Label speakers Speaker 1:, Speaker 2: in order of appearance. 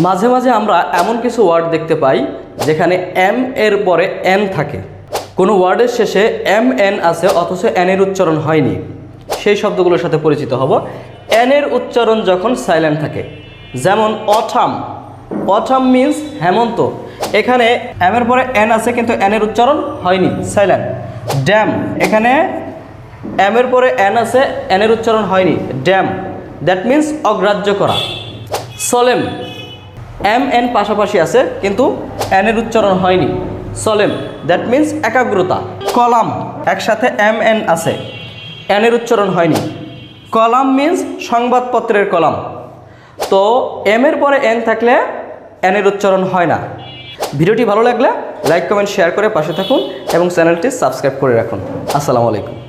Speaker 1: মাঝে মাঝে আমরা এমন কিছু ওয়ার্ড দেখতে পাই যেখানে এম এর পরে এন থাকে, কোনো ওয়ার্ডের শেষে এম এন আছে অথচ এন এর উচ্চারণ হয়নি। সেই শব্দগুলোর সাথে পরিচিত হব। এন এর উচ্চারণ যখন সাইলেন্ট থাকে, যেমন অথাম। অথাম মিন্স হেমন্ত, এখানে এম এর পরে এন আছে কিন্তু এন এর উচ্চারণ হয়নি, সাইলেন্ট। ড্যাম, এখানে এম এর পরে এন আছে, এন এর উচ্চারণ হয়নি, ড্যাম, দ্যাট মিন্স অগ্রাহ্য করা। সলেম, এম এন পাশাপাশি আছে কিন্তু এন এর উচ্চারণ হয়নি, সলেম, দ্যাট মিন্স একাগ্রতা। কলাম, একসাথে এম এন আছে, এন এর উচ্চারণ হয়নি, কলাম মিন্স সংবাদপত্রের কলাম। তো এম এর পরে এন থাকলে এন এর উচ্চারণ হয় না। ভিডিওটি ভালো লাগলে লাইক কমেন্ট শেয়ার করে পাশে থাকুন এবং চ্যানেলটি সাবস্ক্রাইব করে রাখুন। আসসালামু আলাইকুম।